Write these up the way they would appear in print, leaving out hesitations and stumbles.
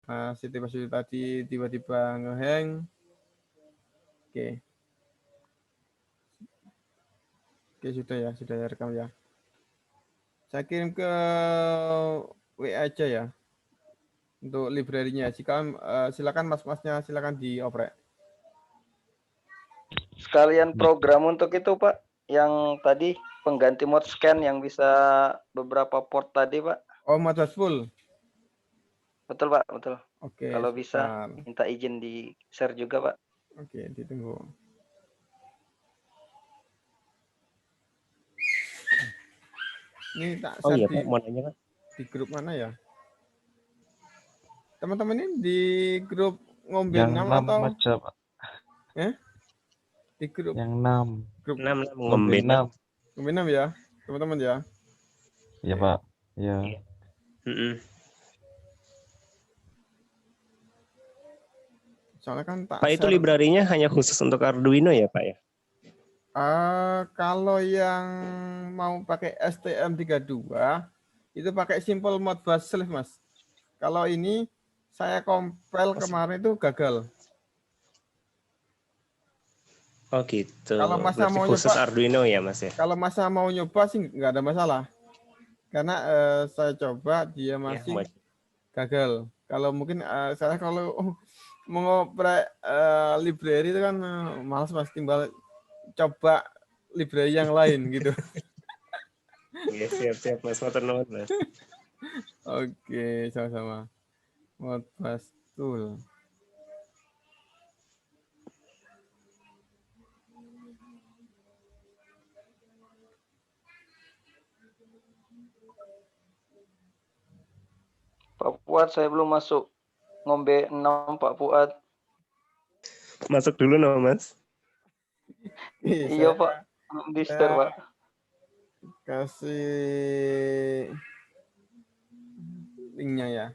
Masih tadi tiba-tiba ngehang. Oke. Oke, sudah ya rekam ya. Saya kirim ke WA aja ya. Untuk library-nya. Silakan mas-masnya silakan dioprek. Sekalian program untuk itu Pak, yang tadi pengganti mode scan yang bisa beberapa port tadi Pak. Oh, Modbus full. Betul Pak, betul. Oke, Kalau bisa sebentar. minta izin di share juga Pak. Oke, ditunggu. Ini tak share Pak, mau nanya Pak. Di grup mana ya? Teman-teman ini di grup ngombe Yang 6 6 atau aja, Pak. di grup Yang 6. grup 6 Ngombe 6. ngombe 6 ya, teman-teman ya. Iya, Pak. Iya. Soalnya kan tak Pak, itu share. library-nya hanya khusus untuk Arduino ya, Pak ya? Kalau yang mau pakai STM32 itu pakai simple Modbus Select, Mas. Kalau ini saya compile kemarin itu gagal. Oh gitu. Kalau Mas Berarti mau khusus nyoba, Arduino ya, Mas ya? kalau Mas mau nyoba sih nggak ada masalah. Karena saya coba dia masih gagal. Kalau mungkin saya kalau mengoprek library itu kan malas Mas, timbal coba library yang lain gitu. Iya, siap Mas, motor nuwun, Mas. Oke, sama-sama. Modbus tool. Pak Fuad, saya belum masuk ngombe 6 Pak Fuad. Masuk dulu no, Mas. Iya Pak, belum di share Pak. Kasih linknya ya.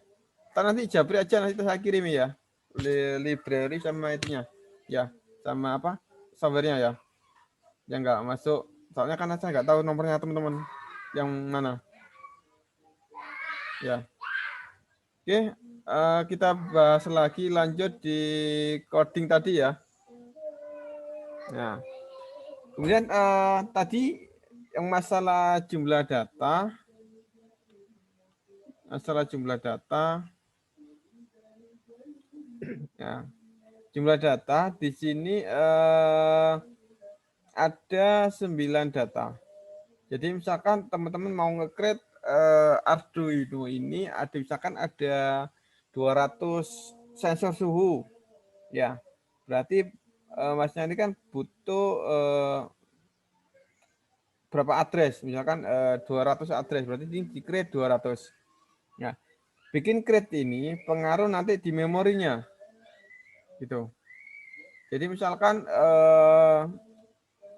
Nanti Jabri aja nanti saya kirim ya. Library sama itunya. Ya, sama apa? Software-nya ya. Yang nggak masuk. Soalnya kan saya nggak tahu nomornya teman-teman. Yang mana. Ya. Oke, kita bahas lagi lanjut di coding tadi ya. Nah, kemudian tadi yang masalah jumlah data. Ya, jumlah data di sini ada 9 data. Jadi misalkan teman-teman mau nge-create Arduino ini misalkan ada 200 sensor suhu. Ya. Berarti Masnya ini kan butuh berapa address? Misalkan 200 address, berarti ini di-create 200. Ya. Bikin create ini pengaruh nanti di memorinya. Gitu. Jadi misalkan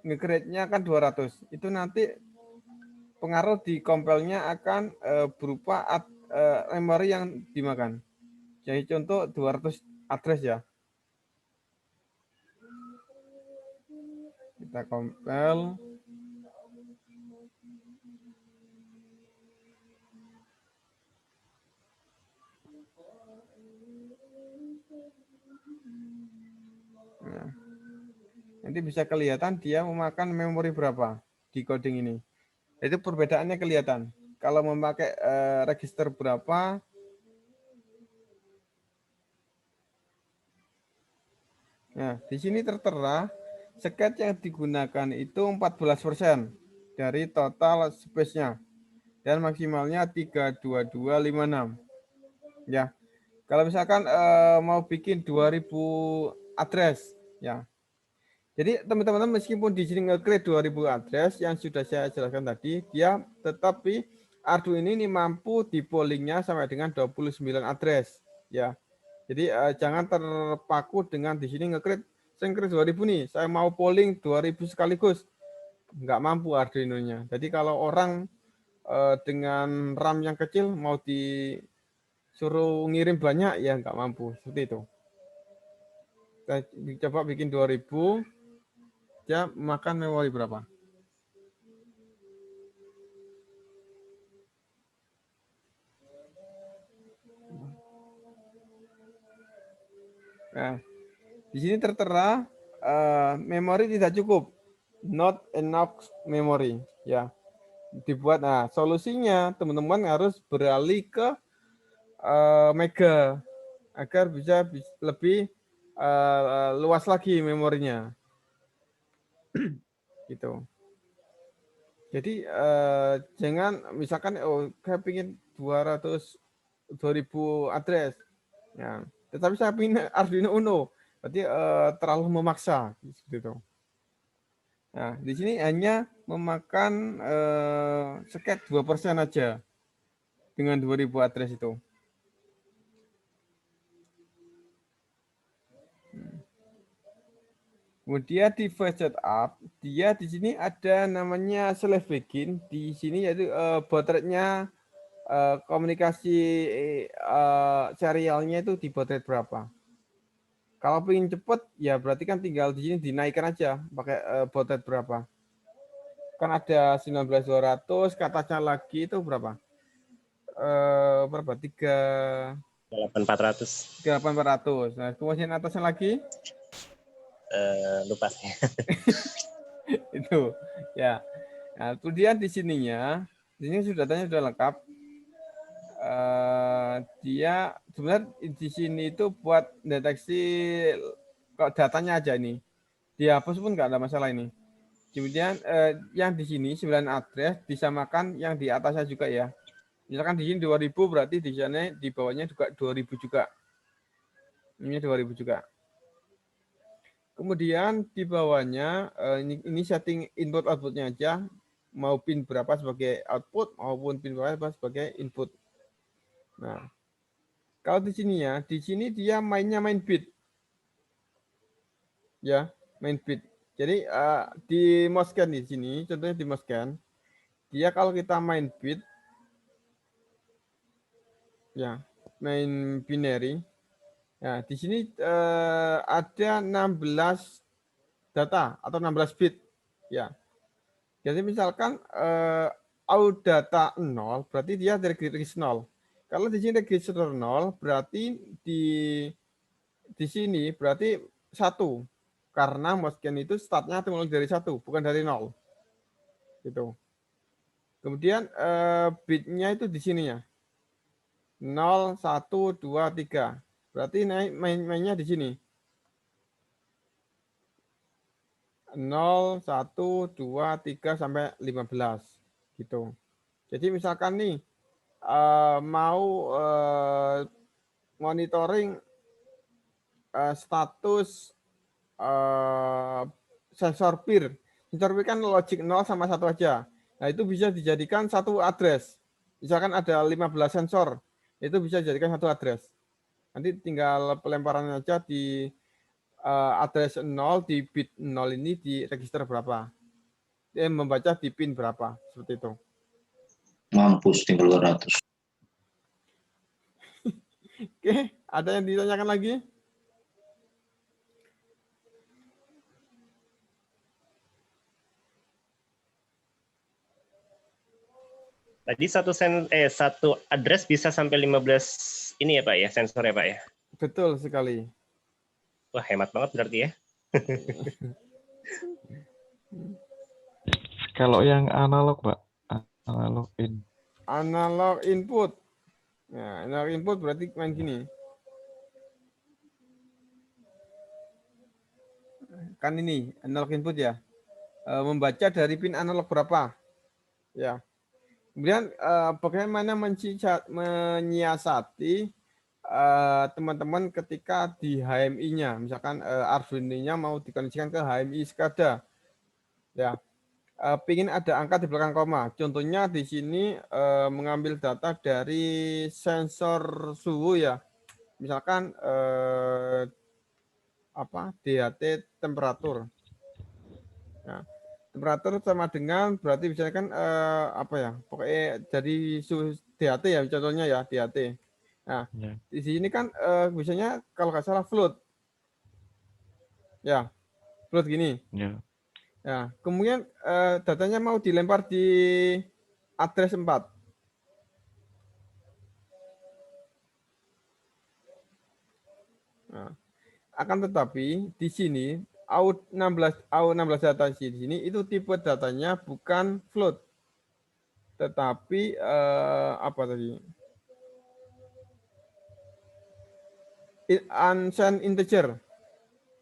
nge-create-nya kan 200. Itu nanti pengaruh di compile-nya akan berupa memori yang dimakan. Jadi contoh 200 address ya. Kita compile. Nah, nanti bisa kelihatan dia memakan memori berapa di coding ini. Itu perbedaannya kelihatan. Kalau memakai register berapa, nah di sini tertera seket yang digunakan itu 14% dari total space-nya dan maksimalnya 32256. Ya. Kalau misalkan mau bikin 2000 address ya. Jadi teman-teman meskipun di sini nge-create 2000 address yang sudah saya jelaskan tadi, dia tetapi Arduino ini mampu di pollingnya sampai dengan 29 address ya. Jadi jangan terpaku dengan di sini nge-create saya nge-create 2000 nih, saya mau polling 2000 sekaligus. Nggak mampu Arduino-nya. Jadi kalau orang dengan RAM yang kecil mau disuruh ngirim banyak ya nggak mampu seperti itu. Kita coba bikin 2000, dia makan memori berapa? Nah, di sini tertera memori tidak cukup, not enough memory, ya. Dibuat, nah solusinya teman-teman harus beralih ke Mega agar bisa lebih luas lagi memorinya, gitu. Jadi jangan misalkan saya ingin 200.000 address, ya. Tetapi saya ingin Arduino Uno, berarti terlalu memaksa, gitu. Nah, di sini hanya memakan sekitar 2% aja dengan 2.000 address itu. Kemudian di first setup, dia di sini ada namanya slave begin. Di sini yaitu baud rate-nya komunikasi serialnya itu di baud rate berapa. Kalau pengen cepet, ya berarti kan tinggal di sini dinaikkan aja pakai baud rate berapa. Kan ada 19200, ke atasnya lagi itu berapa? Berapa? 8400. 3400. Nah, kemudian atasnya lagi Lupa saya. itu ya. Nah, kemudian di sininya, di sini sudah datanya sudah lengkap. Dia sebenarnya di sini itu buat deteksi kok datanya aja ini. Dihapus pun nggak ada masalah ini. Kemudian yang di sini 9 address disamakan yang di atasnya juga ya. Misalkan di sini 2000 berarti di sana di bawahnya juga 2000 juga. Ini 2000 juga. Kemudian di bawahnya ini setting input outputnya aja, mau pin berapa sebagai output maupun pin berapa sebagai input. Nah, kalau di sini ya, di sini dia mainnya main bit, ya main bit. Jadi di Moscan di sini, contohnya di Moscan, dia kalau kita main bit, ya main binary. Nah, di sini ada 16 data atau 16 bit, ya. Jadi misalkan out data 0, berarti dia dari register 0. Kalau di sini register 0, berarti di sini berarti 1. Karena Moscan itu startnya mulai dari 1, bukan dari 0. Gitu. Kemudian bitnya itu di sininya. 0, 1, 2, 3. Berarti mainnya di sini. 0, 1, 2, 3, sampai 15. Gitu. Jadi misalkan nih, mau monitoring status sensor PIR. Sensor PIR kan logic 0 sama 1 aja. Nah, itu bisa dijadikan satu address. Misalkan ada 15 sensor, itu bisa dijadikan satu address. Nanti tinggal pelemparan aja di address 0, di bit 0 ini di register berapa. Dia membaca di pin berapa, seperti itu. Mampus tinggal 200. Oke, ada yang ditanyakan lagi? Tadi satu address bisa sampai 15 ini ya Pak ya, sensor ya Pak ya. Betul sekali. Wah, hemat banget berarti ya. Kalau yang analog, Pak, analog in. Analog input. Nah, analog input berarti main gini. Kan ini analog input ya. Membaca dari pin analog berapa. Ya. Kemudian bagaimana menyiasati teman-teman ketika di HMI-nya. Misalkan Arduino-nya mau dikoneksikan ke HMI SCADA. Ya. Pingin ada angka di belakang koma. Contohnya di sini mengambil data dari sensor suhu ya. Misalkan DHT temperatur. Nah, temperatur sama dengan berarti misalnya kan pokoknya dari suhu DHT ya contohnya ya DHT. Nah, Ya. di sini kan misalnya kalau nggak salah float. Ya, float gini. Ya. Nah, kemudian datanya mau dilempar di address 4. Nah, Akan tetapi di sini AU16 data di sini itu tipe datanya bukan float, tetapi apa tadi? Unsigned integer.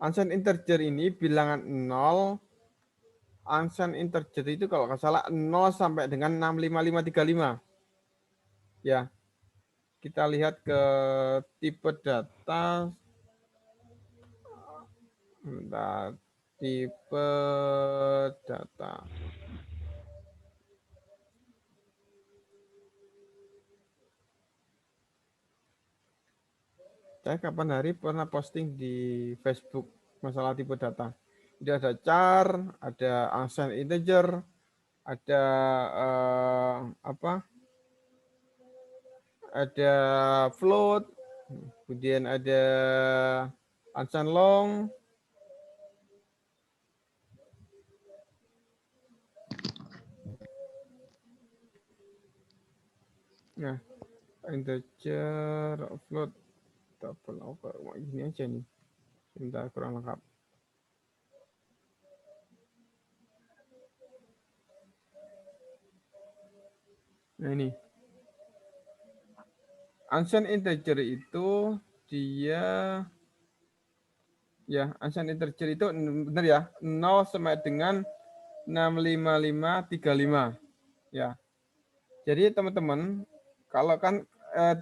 Unsigned integer ini bilangan 0. Unsigned integer itu kalau nggak salah 0 sampai dengan 65535. Ya, kita lihat ke tipe data. Bentar, tipe data. Saya kapan hari pernah posting di Facebook masalah tipe data. Jadi ada char, ada unsigned integer, ada apa? Ada float, kemudian ada unsigned long. Nah, integer, float, double over, gini aja nih. Sebentar, kurang lengkap. Nah ini. Unsigned integer itu dia ya, unsigned integer itu benar ya, 0 sampai dengan 65535. Ya. Jadi teman-teman, kalau kan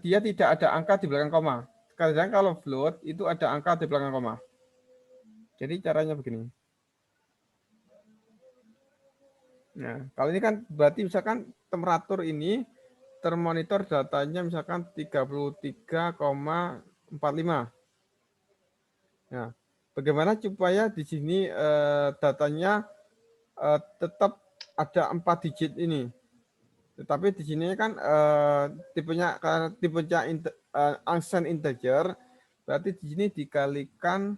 dia tidak ada angka di belakang koma. Kadang kalau float itu ada angka di belakang koma. Jadi caranya begini. Nah, kalau ini kan berarti misalkan temperatur ini termonitor datanya misalkan 33,45. Nah, bagaimana supaya di sini datanya tetap ada 4 digit ini. Tetapi di sini kan tipenya karena tipenya unsigned integer, berarti di sini dikalikan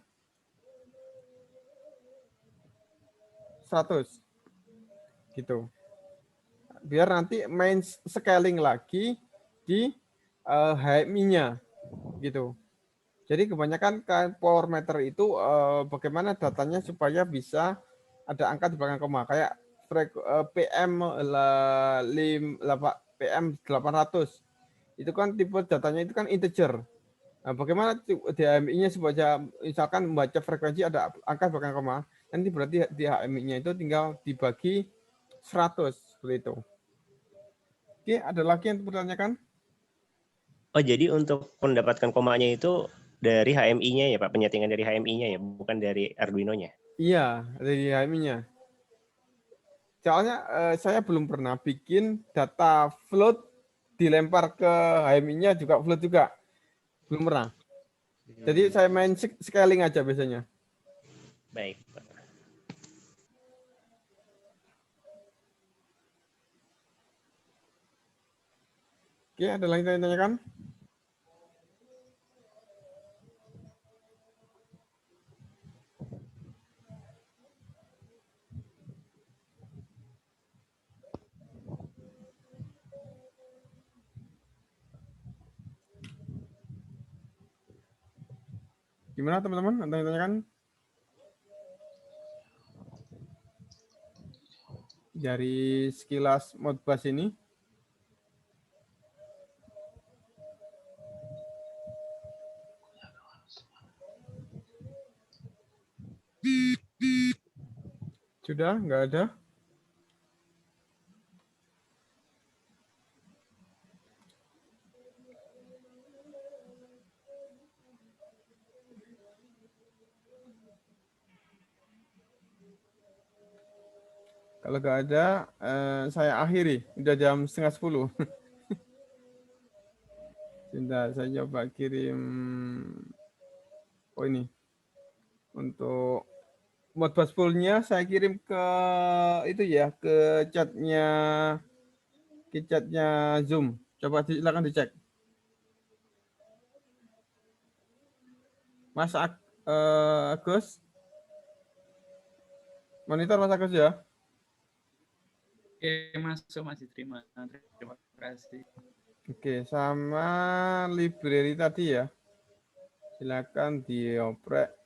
100 gitu. Biar nanti main scaling lagi di HMI-nya gitu. Jadi kebanyakan kan power meter itu bagaimana datanya supaya bisa ada angka di belakang koma kayak PM 800 itu kan tipe datanya itu kan integer. Nah, bagaimana di HMI-nya supaya misalkan membaca frekuensi ada angka di belakang koma, nanti berarti di HMI-nya itu tinggal dibagi 100 seperti itu. Oke, ada lagi yang dipertanyakan? Oh, jadi untuk mendapatkan komanya itu dari HMI-nya ya, Pak? Penyetingan dari HMI-nya ya, bukan dari Arduino-nya? Iya, dari HMI-nya. Soalnya saya belum pernah bikin data float dilempar ke HMI-nya juga float juga. Belum pernah. Jadi saya main scaling aja biasanya. Baik, Pak. Oke, ada lagi yang ditanyakan? Gimana teman-teman? Ada yang ditanyakan? Dari sekilas Modbus ini. Sudah, nggak ada? Kalau nggak ada, saya akhiri. Udah jam 9:30. Sebentar, saya coba kirim. Oh ini. Untuk Modbus pool-nya saya kirim ke itu ya, ke chatnya Zoom. Coba silakan dicek. Mas Agus, monitor Mas Agus ya. Oke, masuk masih terima kasih. Oke, sama library tadi ya. Silakan dioprek.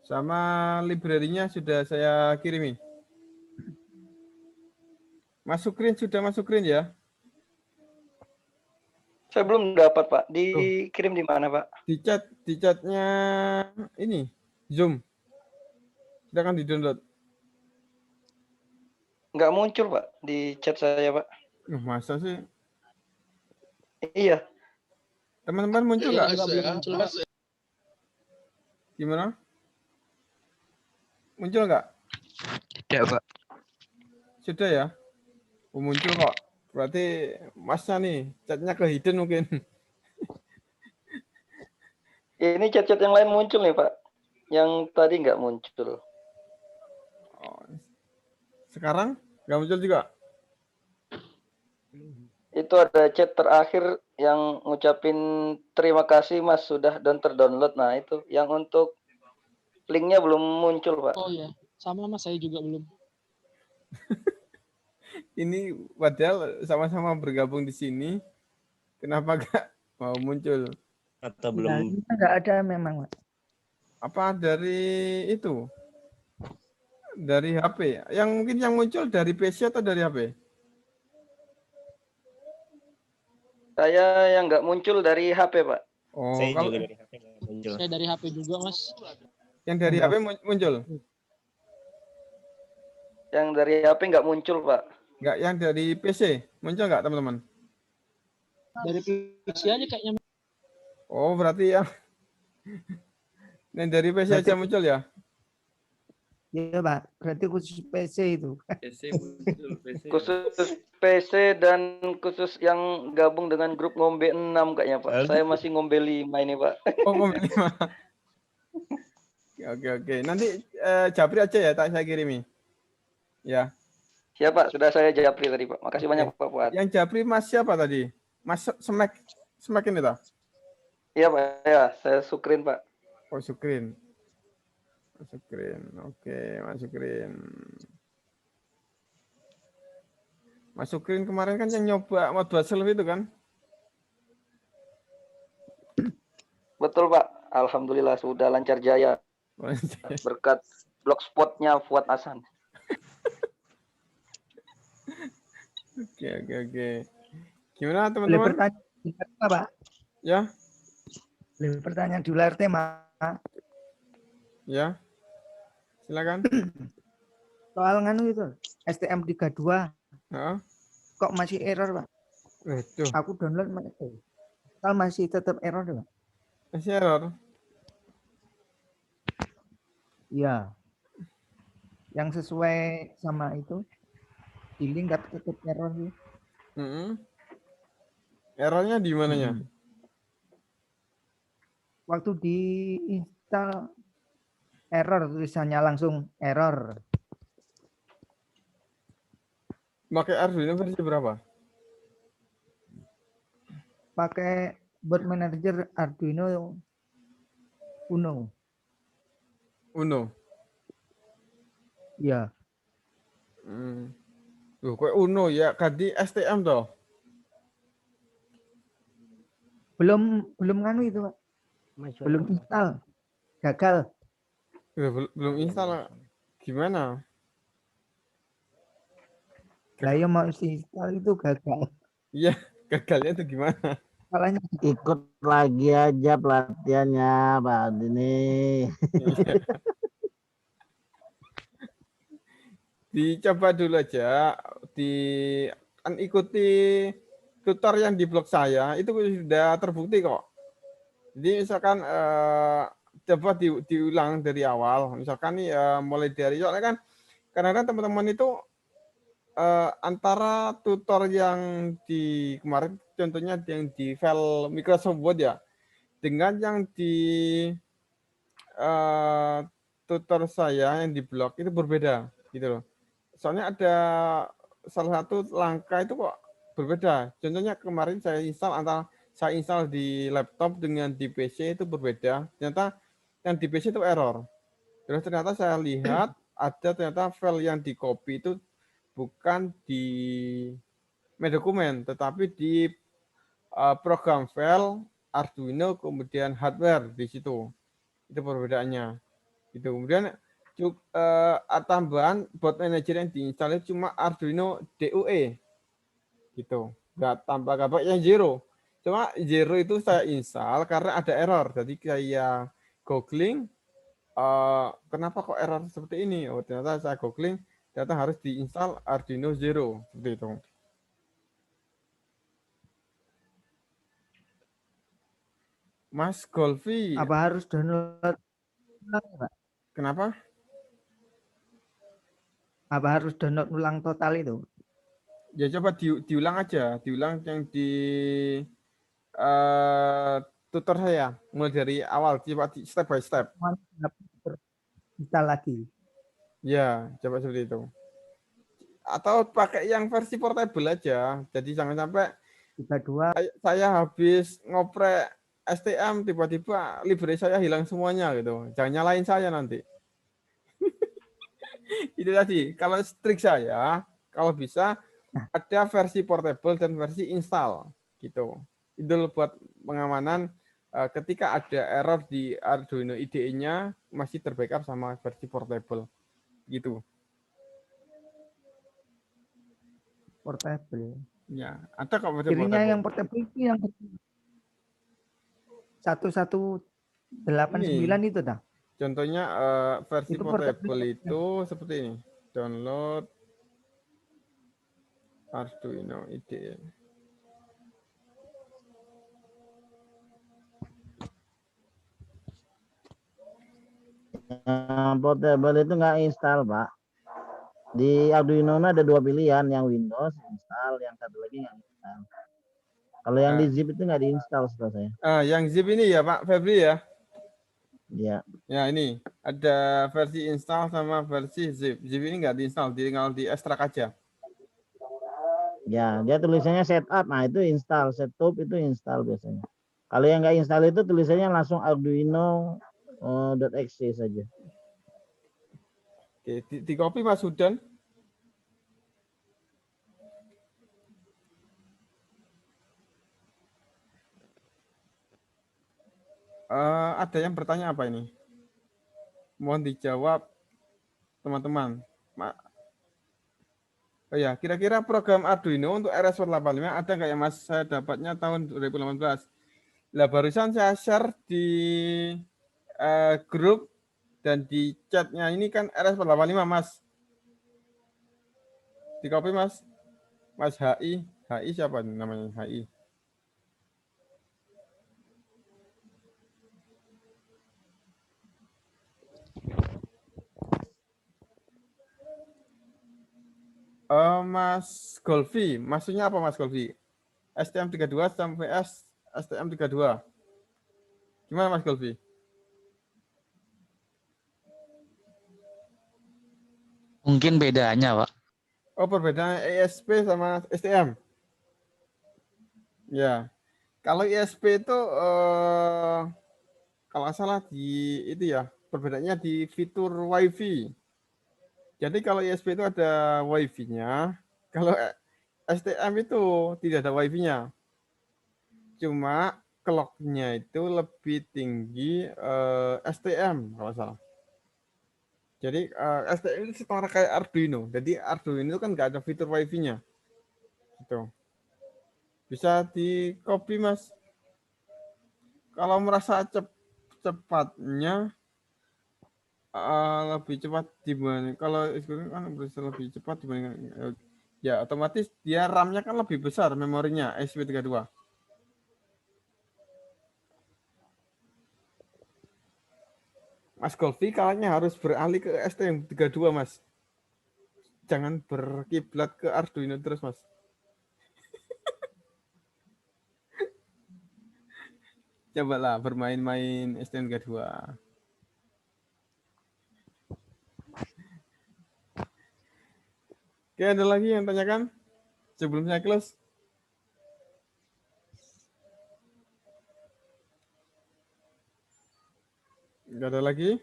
Sama library-nya sudah saya kirimi. Sudah masukin ya? Saya belum dapat, Pak. Dikirim di mana, Pak? Di chatnya ini, Zoom. Silakan di-download. Nggak muncul, Pak, di chat saya, Pak. Masa sih? Iya. Teman-teman muncul nggak? Belum muncul, Pak. Gimana? Muncul nggak? Tidak, Pak. Sudah ya? Oh, muncul kok. Berarti masnya nih, chatnya ke hidden mungkin. Ini chat-chat yang lain muncul nih, Pak. Yang tadi nggak muncul. Oh, sekarang nggak muncul juga? Itu ada chat terakhir yang ngucapin terima kasih Mas sudah dan terdownload. Nah, itu yang untuk linknya belum muncul, Pak. Oh ya, sama Mas, saya juga belum. Ini padahal sama-sama bergabung di sini. Kenapa nggak mau muncul? Atau Nah, belum? nggak ada memang, Pak. Apa dari itu? Dari HP? Yang mungkin yang muncul dari PC atau dari HP? Saya yang nggak muncul dari HP, Pak. Oh, Saya kalau juga dari HP nggak muncul. Saya dari HP juga, Mas. yang dari HP muncul? Yang dari HP nggak muncul, Pak. Nggak, yang dari PC muncul nggak teman-teman? Dari PC aja kayaknya. Oh, berarti yang dari PC aja muncul ya? Iya, Pak. Berarti khusus PC itu. PC muncul, PC. Khusus PC dan khusus yang gabung dengan grup ngombe 6 kayaknya, Pak. Saya masih ngombe 5 ini, Pak. Oh, komen 5. Oke. Nanti Japri aja ya, tak saya kirimi. Ya. Siap, Pak. Sudah saya japri tadi, Pak. Makasih banyak, Pak Fuad. Yang Japri Mas siapa tadi? Mas Smack ini toh? Iya, Pak. Ya, saya Sukrin, Pak. Oh, Sukrin. Oke, Mas Sukrin. Mas Sukrin kemarin kan yang nyoba mod Basel itu kan? Betul, Pak. Alhamdulillah sudah lancar jaya berkat blogspotnya Fuad Hasan. Oke. Gimana Boleh teman-teman? pertanyaan di layar, Pak? Ya, Boleh pertanyaan di layar tema. ya. Silakan. Soal nganu itu, STM32. Heeh. Kok masih error, Pak? Waduh, Aku download masih tetap error, Pak. masih error. Iya. Yang sesuai sama itu di link tapi tetap error sih. Errornya di mananya? Waktu diinstal error, tulisannya langsung error. Pakai Arduino versi berapa? Pakai board manager Arduino Uno. Ya, Loh, kok Uno ya? Ganti STM toh? belum nganu itu, Pak. Belum install. Gagal. Belum install. Gimana? Lah ya mau install itu gagal. Iya, gagalnya itu gimana? Salahnya Ikut lagi aja pelatihannya, Pak Dini. Dicoba dulu aja, ikuti tutor yang di blog saya, itu sudah terbukti kok. Jadi misalkan coba diulang dari awal, misalkan nih mulai dari, soalnya kan kadang-kadang teman-teman itu antara tutor yang di kemarin, contohnya yang di file Microsoft Word ya, dengan yang di tutor saya yang di blog itu berbeda gitu loh. Soalnya ada salah satu langkah itu kok berbeda. Contohnya kemarin saya install di laptop dengan di PC itu berbeda. Ternyata yang di PC itu error. Terus ternyata saya lihat ada ternyata file yang di copy itu bukan di dokumen, tetapi di program file Arduino kemudian hardware di situ. Itu perbedaannya. Gitu. Kemudian tambahan board manager yang diinstal cuma Arduino DUE. Gitu. Nggak tambah yang zero. Cuma zero itu saya install karena ada error. Jadi kayak googling, kenapa kok error seperti ini? Oh, ternyata saya googling, ternyata harus diinstal Arduino Zero. Seperti itu. Mas Golfi, Apa harus download ulang ya, Pak? kenapa? Apa harus download ulang total itu? Ya coba diulang aja, diulang yang di tutor saya, mulai dari awal, coba step by step. Kita lagi. Ya, coba seperti itu. Atau pakai yang versi portable aja. Jadi jangan sampai 32 saya habis ngoprek STM tiba-tiba library saya hilang semuanya gitu. Jangan nyalain saya nanti. Itu tadi. Kalau trik saya, kalau bisa ada versi portable dan versi install gitu. Itu buat pengamanan ketika ada error di Arduino IDE-nya masih terbackup sama versi portable gitu. portable. Ya, ada kok versi Pilihnya portable. yang portable itu yang 1189 itu dah. Contohnya versi Itu portable portable. itu seperti ini. Download Arduino IDE. Portable itu nggak install, Pak. Di Arduino ada dua pilihan, yang Windows install, yang satu lagi nggak install. Kalau yang di zip itu nggak diinstal setahu saya. Yang zip ini ya Pak Febri ya? Ya. Ya ini ada versi install sama versi zip. Zip ini nggak diinstal, tinggal di ekstrak aja. Ya, dia tulisannya setup. Nah, itu install. Setup itu install biasanya. Kalau yang nggak install itu tulisannya langsung Arduino.exe saja. Oke, di copy Mas Hudan. Ada yang bertanya apa ini? Mohon dijawab teman-teman. Oh ya, kira-kira program Arduino untuk RS485 ada nggak ya Mas? Saya dapatnya tahun 2018. Lah barusan saya share di grup dan di chatnya ini kan RS485 Mas. Di copy Mas. Mas HI. HI siapa namanya? HI. Mas Golfi, maksudnya apa Mas Golfi? STM32 sampai STM32. Gimana Mas Golfi? Mungkin bedanya, Pak. Oh, perbedaan ESP sama STM. Ya. Kalau ESP itu kalau salah di itu ya, perbedaannya di fitur WiFi. Jadi kalau ESP itu ada WiFi-nya, kalau STM itu tidak ada WiFi-nya. Cuma clock-nya itu lebih tinggi STM kalau salah. Jadi STM itu setara kayak Arduino. Jadi Arduino itu kan nggak ada fitur WiFi-nya. Gitu. Bisa di copy Mas. Kalau merasa cepatnya lebih cepat dibanding kalau kan bisa lebih cepat dibanding ya otomatis dia RAM-nya kan lebih besar memorinya SP32. Mas Golfi kayaknya harus beralih ke STM32 Mas. Jangan berkiblat ke Arduino terus Mas. Cobalah bermain-main STM32. Oke, ada lagi yang tanyakan sebelum saya close? Enggak ada lagi?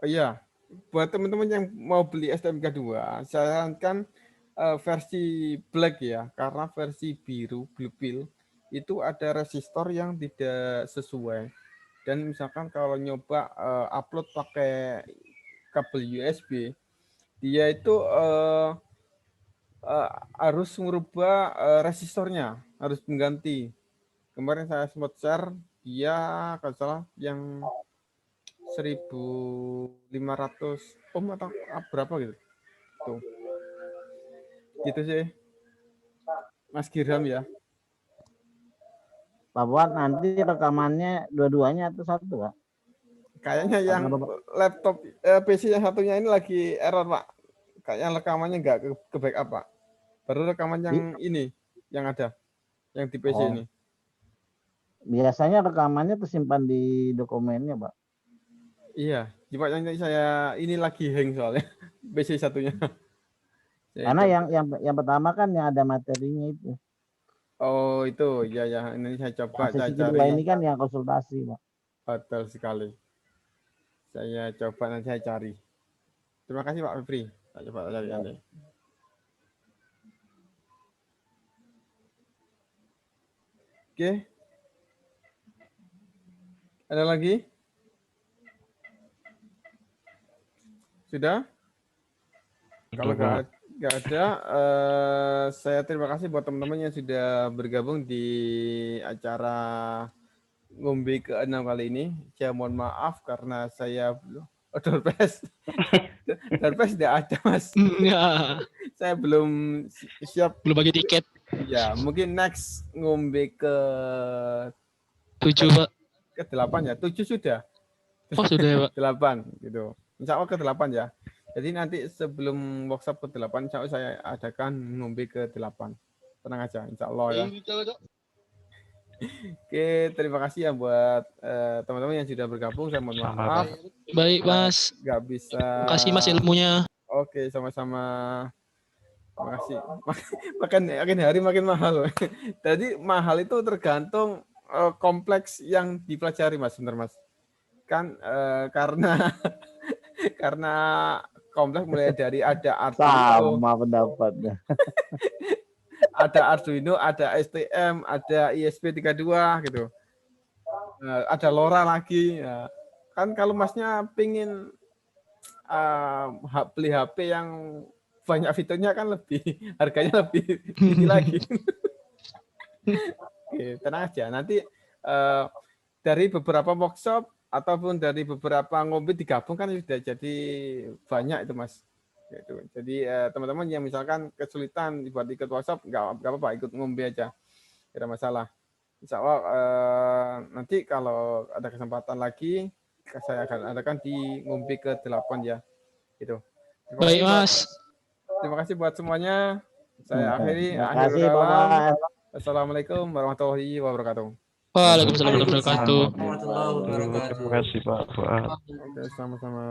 Oh iya, buat teman-teman yang mau beli STM32, saya sarankan versi black ya, karena versi biru, blue pill, itu ada resistor yang tidak sesuai. Dan misalkan kalau nyoba upload pakai kabel USB, dia itu harus merubah resistornya, harus mengganti. Kemarin saya sempat share, dia kalau salah yang 1500 ohm atau berapa gitu. Tuh. Gitu sih. Mas Giram ya. Pak Fuad, nanti rekamannya dua-duanya atau satu, Pak? Kayaknya yang laptop PC yang satunya ini lagi error, Pak. Kayaknya rekamannya nggak ke backup, Pak. Baru rekaman yang ini yang ada, yang di PC ini. Biasanya rekamannya tersimpan di dokumennya, Pak. Iya, coba yang saya ini lagi hang soalnya PC satunya. Karena yang pertama kan yang ada materinya itu. Oh itu, ya ini saya coba Yang saya sesi kedua cari. ini kan yang konsultasi, Pak. Betul sekali. Saya coba nanti saya cari. Terima kasih Pak Febri. Saya coba cari nanti. Oke. Ada lagi? Sudah? Kalau nggak ada, saya terima kasih buat teman-teman yang sudah bergabung di acara ngombe ke-6 kali ini. Saya mohon maaf karena saya belum Dorpes tidak ada, Mas. Ya, Saya belum siap. belum bagi tiket. Ya, mungkin next ngombe ke 7, Pak. ke-8 ya. 7 sudah. Oh, sudah ya, Pak. 8 gitu. Insya Allah ke-8 ya. Jadi nanti sebelum workshop ke-8, insya Allah saya adakan ngombe ke-8. Tenang aja, insya Allah ya. Oke, terima kasih ya buat teman-teman yang sudah bergabung. Saya mohon maaf. Baik, Mas. Nggak bisa. Terima kasih, Mas, ilmunya. Oke, sama-sama. Terima kasih. Makin hari makin mahal. Jadi mahal itu tergantung kompleks yang dipelajari, Mas. Benar, Mas. Kan karena kompleks mulai dari ada Arduino, Sama pendapatnya. ada Arduino, ada STM, ada ISP32 gitu. Ada LoRa lagi. Ya. Kan kalau Masnya pingin beli HP yang banyak fiturnya kan lebih harganya lebih tinggi lagi. Oke, tenang aja. Nanti dari beberapa workshop ataupun dari beberapa ngombe digabung kan sudah jadi banyak itu, Mas. Gitu. Jadi teman-teman yang misalkan kesulitan buat ikut workshop, nggak apa-apa, ikut ngombe aja, tidak ada masalah. Insya Allah nanti kalau ada kesempatan lagi, saya akan adakan di ngombe ke-8 ya. Gitu. Baik, Mas. Terima kasih buat semuanya. Saya akhiri. Terima kasih, Bapak. Assalamualaikum warahmatullahi wabarakatuh. Waalaikumsalam warahmatullahi wabarakatuh. Terima kasih Pak Fuad. Oke, sama-sama.